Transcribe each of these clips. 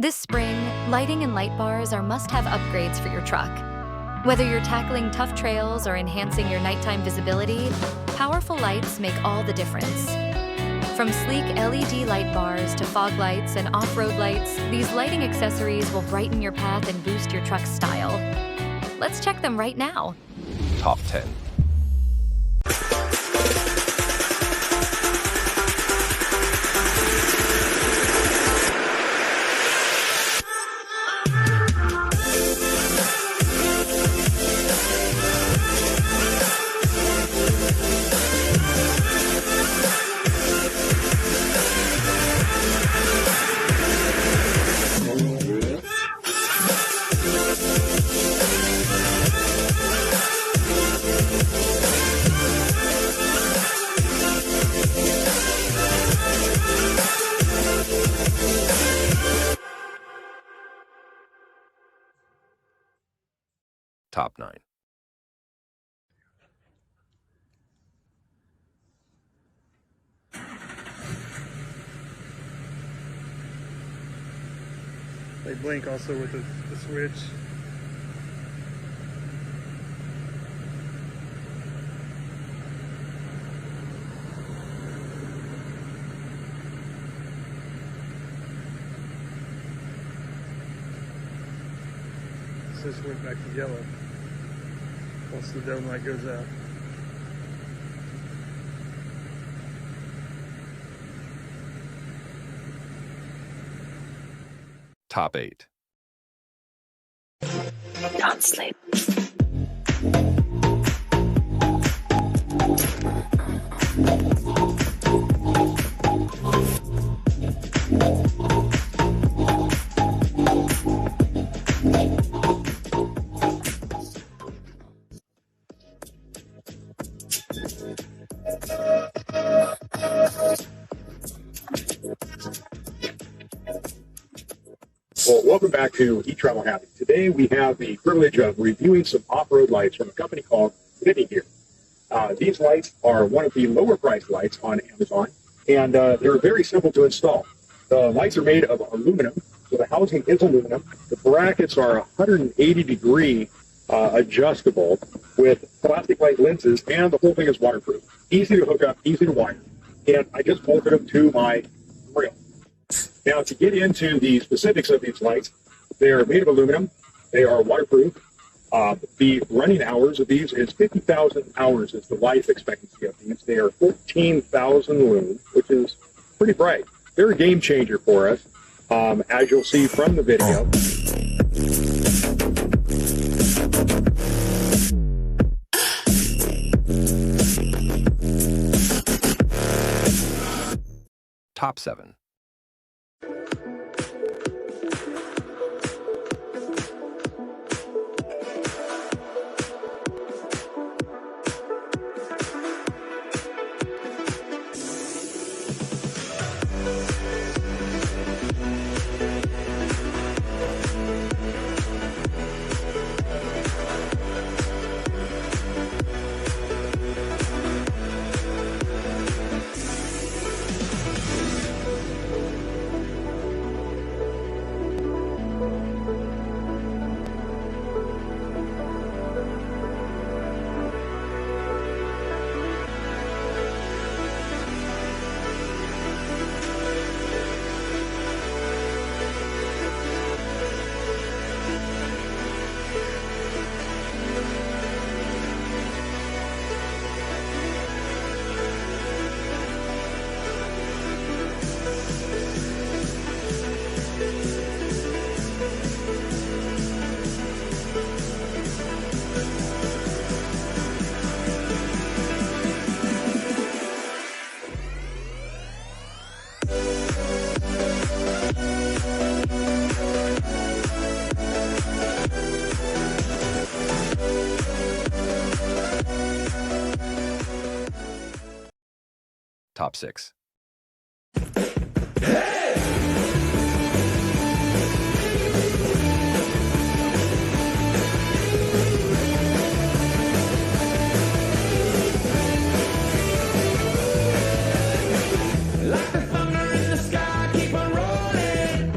This spring, lighting and light bars are must-have upgrades for your truck. Whether you're tackling tough trails or enhancing your nighttime visibility, powerful lights make all the difference. From sleek LED light bars to fog lights and off-road lights, these lighting accessories will brighten your path and boost your truck's style. Let's check them right now. Top 10. Top 9. They blink also with the switch. This went back to yellow once the dome light goes out. Top 8. Don't sleep. Well, welcome back to Eat Travel Happy. Today we have the privilege of reviewing some off-road lights from a company called Hitch here. These lights are one of the lower priced lights on Amazon, and they're very simple to install. The lights are made of aluminum, so the housing is aluminum. The brackets are 180 degree adjustable with plastic light lenses, and the whole thing is waterproof. Easy to hook up, easy to wire. And I just bolted them to my grill. Now, to get into the specifics of these lights, they are made of aluminum. They are waterproof. The running hours of these is 50,000 hours is the life expectancy of these. They are 14,000 lumen, which is pretty bright. They're a game changer for us, as you'll see from the video. Top 7. Top 6. Like the thunder in the sky, keep on rolling.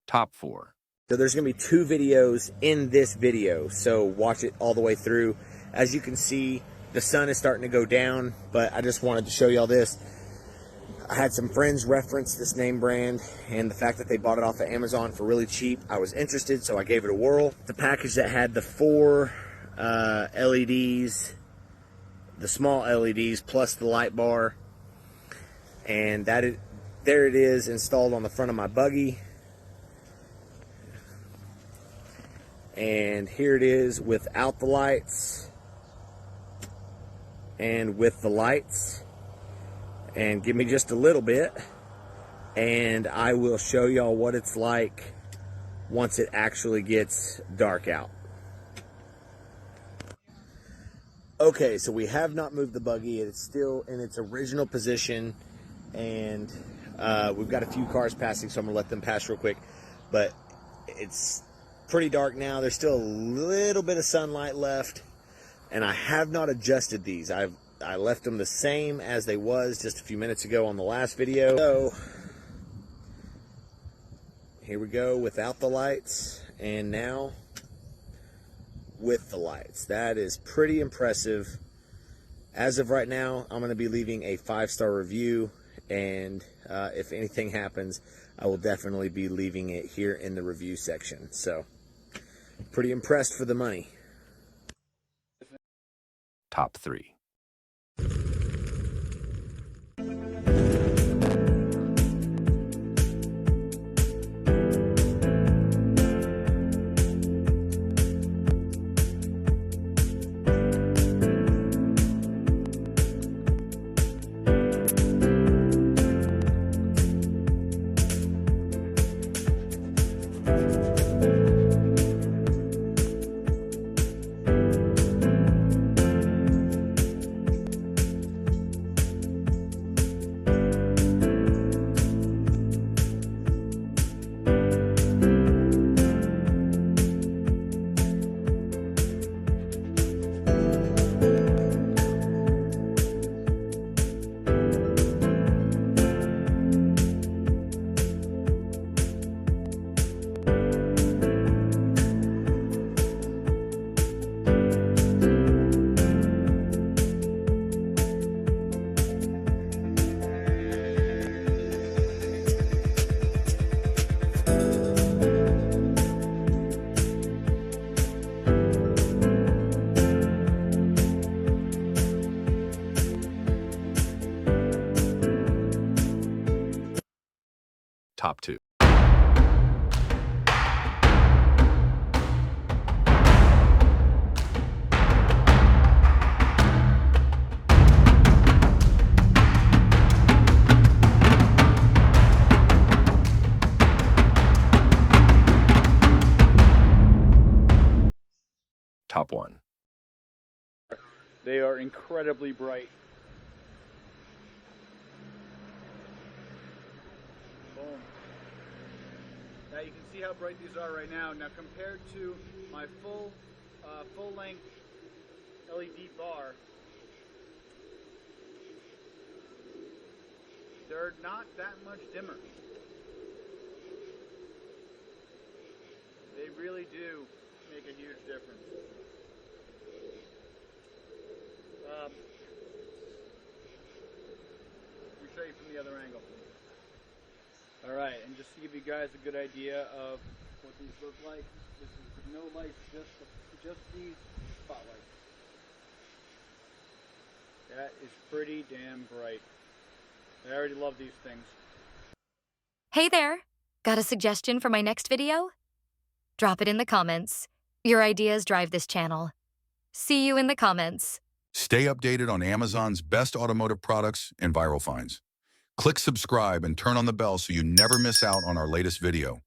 Top 4. So there's going to be 2 videos in this video, so watch it all the way through. As you can see, the sun is starting to go down, but I just wanted to show y'all this. I had some friends reference this name brand and the fact that they bought it off of Amazon for really cheap. I was interested, so I gave it a whirl. The package that had the 4 LEDs, the small LEDs plus the light bar, and there it is installed on the front of my buggy. And here it is without the lights and with the lights. And give me just a little bit and I will show y'all what it's like once it actually gets dark out. Okay, so we have not moved the buggy. It's still in its original position, and we've got a few cars passing, so I'm gonna let them pass real quick. But it's pretty dark now. There's still a little bit of sunlight left, and I have not adjusted these. I left them the same as they was just a few minutes ago on the last video. So here we go without the lights, and now with the lights. That is pretty impressive. As of right now, I'm going to be leaving a 5-star review, and if anything happens, I will definitely be leaving it here in the review section. So pretty impressed for the money. Top 3. Top 2. Top 1. They are incredibly bright. Boom. Now you can see how bright these are right now. Now compared to my full-length LED bar, they're not that much dimmer. They really do make a huge difference. Let me show you from the other angle. Alright, and just to give you guys a good idea of what these look like, this is no lights, just these spotlights. That is pretty damn bright. I already love these things. Hey there! Got a suggestion for my next video? Drop it in the comments. Your ideas drive this channel. See you in the comments. Stay updated on Amazon's best automotive products and viral finds. Click subscribe and turn on the bell so you never miss out on our latest video.